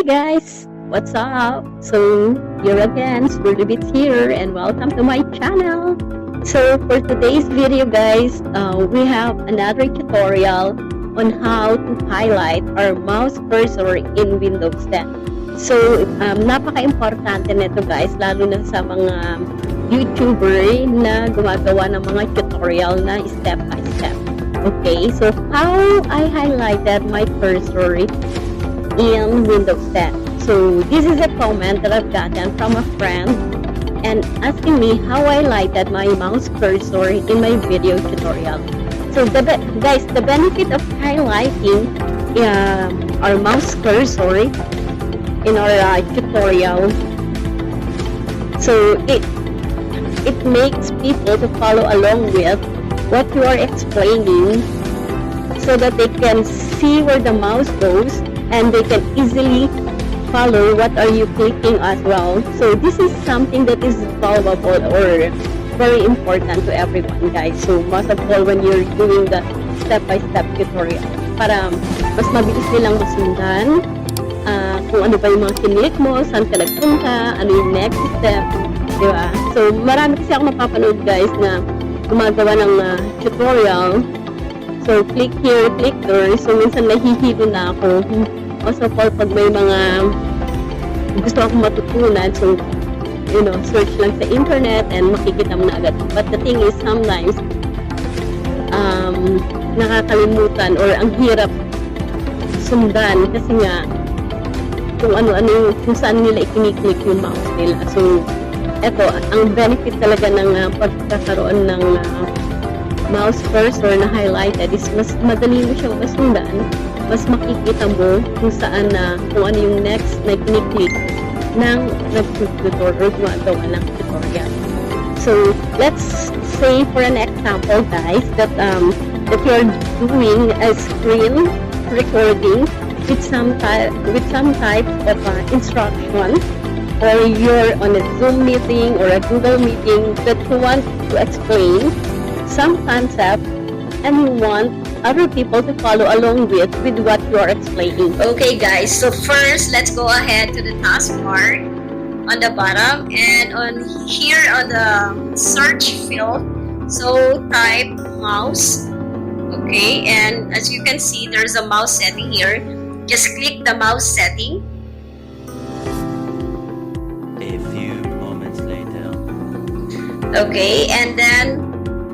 Hey guys, what's up? So here again, Swirlybitz here, and welcome to my channel. So for today's video, guys, we have another tutorial on how to highlight our mouse cursor in Windows 10. So napaka-importante nito, guys, lalo na sa mga YouTuber na gumagawa ng mga tutorial na step by step. Okay, so how I highlighted my cursor in Windows 10. So this is a comment that I've gotten from a friend and asking me how I highlighted my mouse cursor in my video tutorial. So guys, the benefit of highlighting our mouse cursor in our tutorial, so it makes people to follow along with what you are explaining so that they can see where the mouse goes and they can easily follow what are you clicking as well. So this is something that is valuable or very important to everyone, guys. So most of all when you're doing the step-by-step tutorial, para mas mabilis nilang masundan kung ano ba yung mga kinilik mo, saan ka nagpunta, ano yung next step, di ba? So marami kasi ako mapapanood, guys, na gumagawa ng tutorial. So click here, click there. So minsan nahihilo na ako. Also for pag may mga gusto akong matutunan, so search lang sa internet and makikita mo na agad. But the thing is, sometimes nakakalimutan or ang hirap sundan kasi nga kung ano-ano, kung saan nila ikiniklik yung mouse nila. So eto, ang benefit talaga ng pagkakaroon ng mouse cursor na highlighted is mas madali mo siyang masundan, mas makikita mo kung saan kung ano yung next na kiniklik ng nag-tutor or gumagawa ng tutorial. So let's say for an example, guys, that you're doing a screen recording with some type of instruction, or you're on a Zoom meeting or a Google meeting that you want to explain some concept and you want other people to follow along with what you are explaining. Okay guys, so first let's go ahead to the taskbar on the bottom, and on here on the search field, so type mouse. Okay, and as you can see there's a mouse setting here. Just click the mouse setting. A few moments later. Okay, and then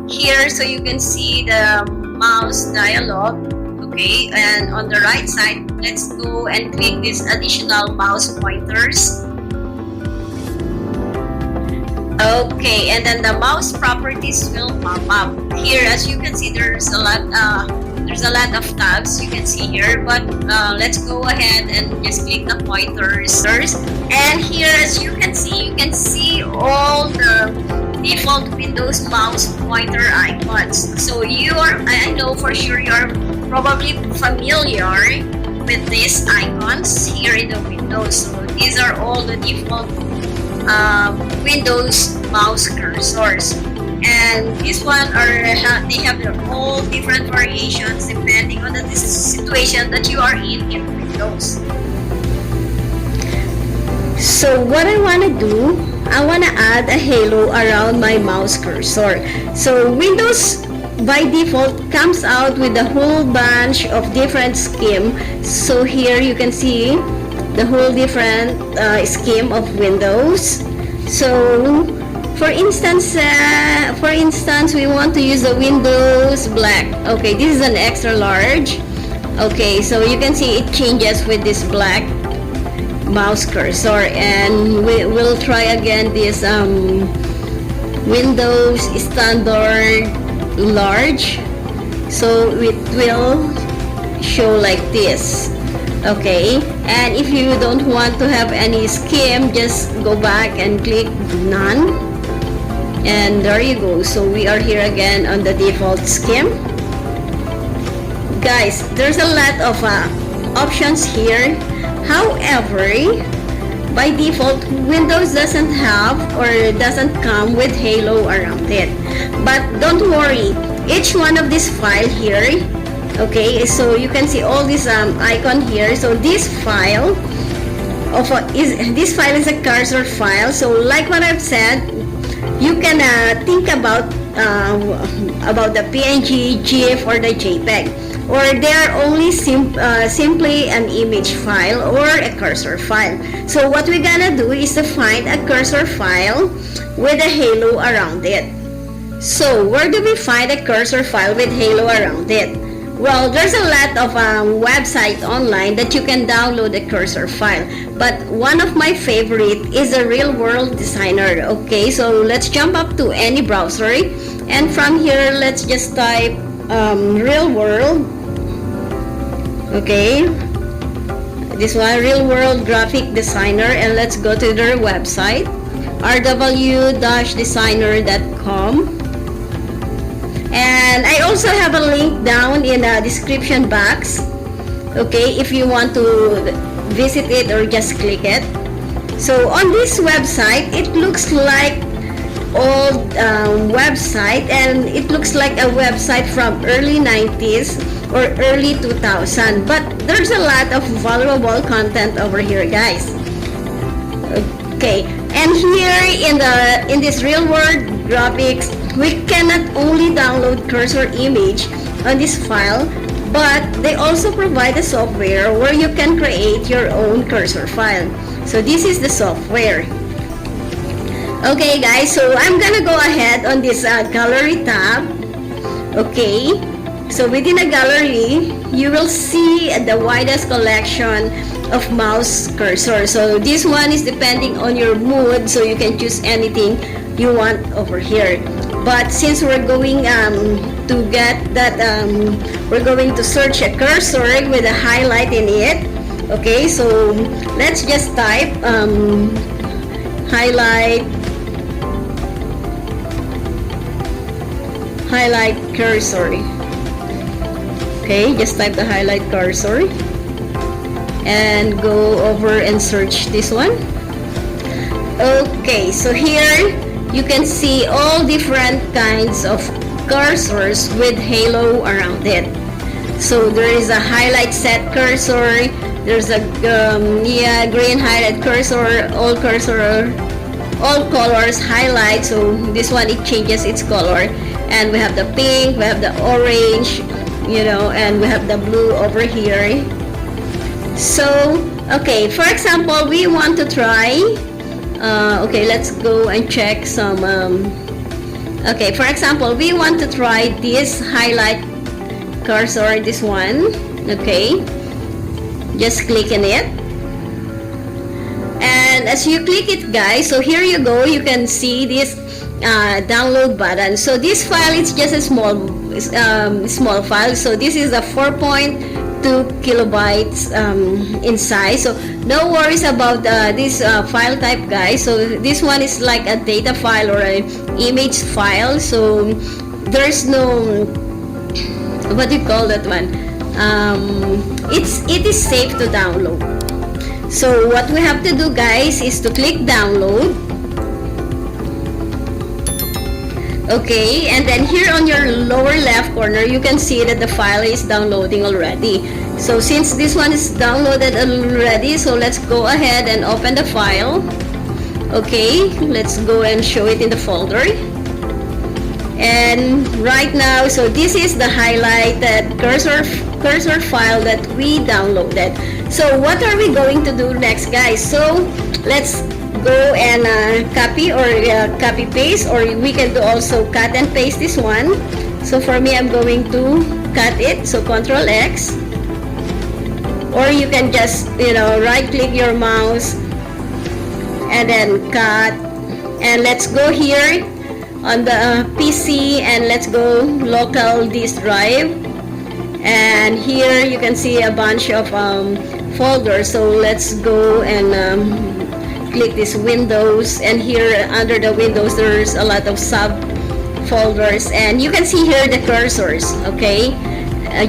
here, so you can see the mouse dialog. Okay, and on the right side, let's go and click this additional mouse pointers. Okay, and then the mouse properties will pop up here. As you can see, there's a lot of tabs you can see here, but let's go ahead and just click the pointers first. And here, as you can see all the default Windows mouse pointer icons. So I know for sure you're probably familiar with these icons here in the Windows. So these are all the default Windows mouse cursors, and this one they have their all different variations depending on the situation that you are in Windows. So what I want to do, I want to add a halo around my mouse cursor. So Windows by default comes out with a whole bunch of different scheme. So here you can see the whole different scheme of Windows. So for instance, we want to use the Windows black. Okay, this is an extra large. Okay, so you can see it changes with this black mouse cursor, and we will try again this Windows standard large, so it will show like this. Okay, and if you don't want to have any scheme, just go back and click none, and there you go. So we are here again on the default scheme. Guys, there's a lot of options here. However, by default, Windows doesn't have or doesn't come with halo around it. But don't worry, each one of this file here Okay, so you can see all this icon here. So this file this file is a cursor file. So like what I've said, you can think about the PNG, GIF, or the JPEG, or they are only simply an image file or a cursor file. So what we're gonna do is to find a cursor file with a halo around it. So where do we find a cursor file with halo around it? Well, there's a lot of websites online that you can download a cursor file, but one of my favorite is a Real World Designer. Okay, so let's jump up to any browser, and from here let's just type Real World. Okay, this one, Real World Graphic Designer, and let's go to their website, rw-designer.com. And I also have a link down in the description box, okay, if you want to visit it or just click it. So on this website, it looks like old website, and it looks like a website from early 90s or early 2000, but there's a lot of valuable content over here, guys. Okay, and here in this Real World Graphics, we cannot only download cursor image on this file, but they also provide a software where you can create your own cursor file. So this is the software. Okay guys, so I'm gonna go ahead on this gallery tab. Okay, so within a gallery, you will see the widest collection of mouse cursor. So this one is depending on your mood, so you can choose anything you want over here. But since we're going to get that, we're going to search a cursor with a highlight in it. Okay, so let's just type highlight cursor. Okay, just type the highlight cursor and go over and search this one. Okay, so here you can see all different kinds of cursors with halo around it. So there is a highlight set cursor, there's a green highlight cursor, all colors highlight. So this one, it changes its color, and we have the pink, we have the orange, and we have the blue over here. So okay, for example, we want to try okay, let's go and check some okay, for example, we want to try this highlight cursor, this one. Okay, just click on it, and as you click it, guys, so here you go, you can see this download button. So this file is just a small file. So this is a 4.2 kilobytes in size, so no worries about this file type, guys. So this one is like a data file or an image file, so there's no, what do you call that one, it is safe to download. So what we have to do, guys, is to click download. Okay, and then here on your lower left corner, you can see that the file is downloading already. So since this one is downloaded already, so let's go ahead and open the file. Okay, let's go and show it in the folder. And right now, so this is the highlighted cursor file that we downloaded. So what are we going to do next, guys? So let's go and copy or copy paste, or we can do also cut and paste this one. So for me, I'm going to cut it, so Ctrl X, or you can just right click your mouse and then cut. And let's go here on the PC and let's go local disk drive, and here you can see a bunch of folders. So let's go and click this Windows, and here under the Windows there's a lot of sub folders, and you can see here the cursors. Okay,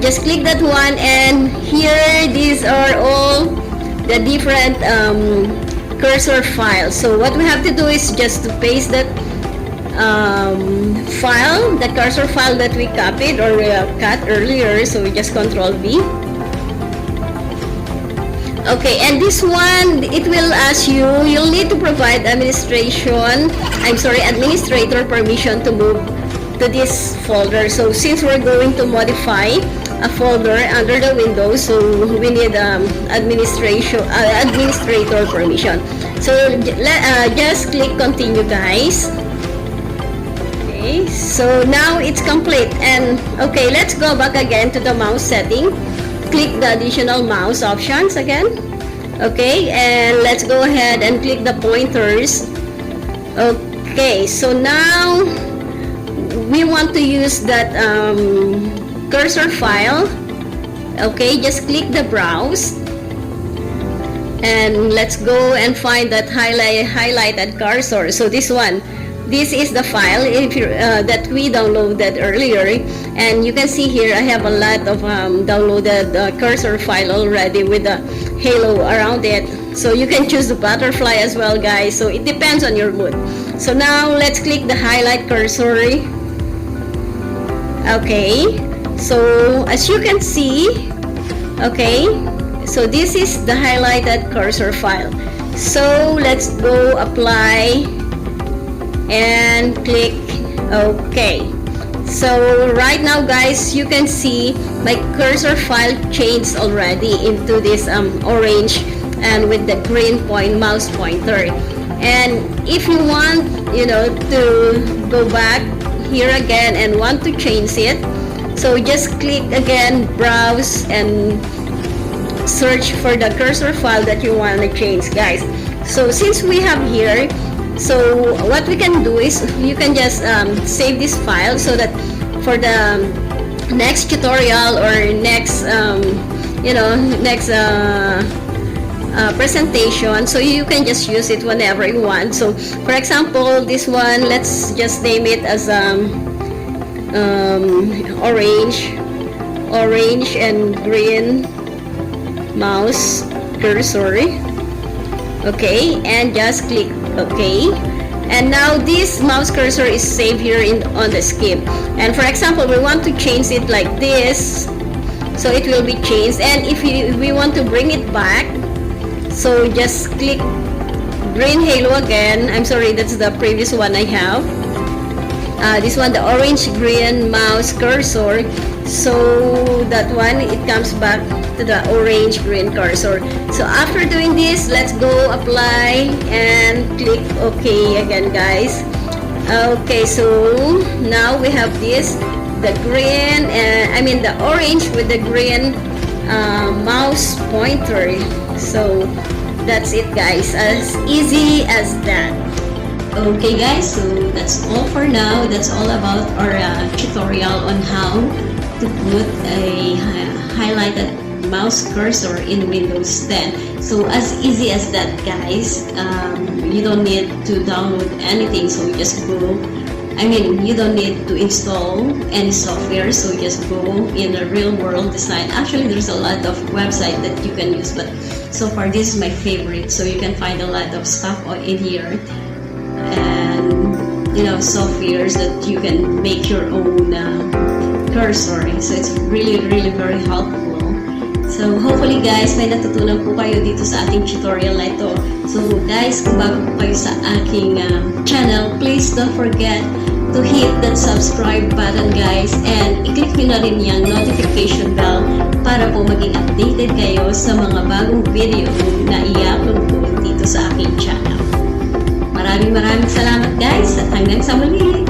just click that one, and here these are all the different cursor files. So what we have to do is just to paste that file, the cursor file that we copied or cut earlier. So we just Ctrl V. Okay, and this one, it will ask you, you'll need to provide administrator permission to move to this folder. So since we're going to modify a folder under the Windows, so we need administrator permission. So just click continue, guys. Okay, so now it's complete. And okay, let's go back again to the mouse setting. Click the additional mouse options again. Okay, and let's go ahead and click the pointers. Okay, so now we want to use that cursor file. Okay, just click the browse and let's go and find that highlighted cursor. So this one, this is the file that we downloaded earlier, and you can see here I have a lot of downloaded cursor file already with the halo around it. So you can choose the butterfly as well, guys, so it depends on your mood. So now let's click the highlight cursor. Okay, so as you can see, okay, so this is the highlighted cursor file. So let's go apply and click OK. So right now, guys, you can see my cursor file changed already into this orange and with the green mouse pointer. And if you want, to go back here again and want to change it, so just click again browse and search for the cursor file that you want to change, guys. So since we have here, so what we can do is you can just save this file so that for the next tutorial or next presentation, so you can just use it whenever you want. So for example, this one, let's just name it as orange and green mouse cursor. Okay, and just click OK. And now this mouse cursor is saved here on the skip. And for example, we want to change it like this, so it will be changed. And if we want to bring it back, so just click green halo again. I'm sorry, that's the previous one I have. This one, the orange green mouse cursor. So that one, it comes back to the orange green cursor. So after doing this, let's go apply and click OK again, guys. Okay, so now we have this, the green, the orange with the green mouse pointer. So that's it, guys, as easy as that. Okay guys, so that's all for now. That's all about our tutorial on how to put a highlighted mouse cursor in Windows 10. So as easy as that, guys. You don't need to download anything, so just go, you don't need to install any software, so just go in the real world design. Actually, there's a lot of websites that you can use, but so far this is my favorite. So you can find a lot of stuff in here, and softwares that you can make your own cursor. So it's really very helpful. So hopefully guys, may natutunan po kayo dito sa ating tutorial na ito. So guys, kung bago po kayo sa aking channel, please don't forget to hit that subscribe button, guys, and i-click nyo na rin yung notification bell para po maging updated kayo sa mga bagong video na i-upload ko dito sa aking channel. Maraming salamat, guys, at hanggang sa muli!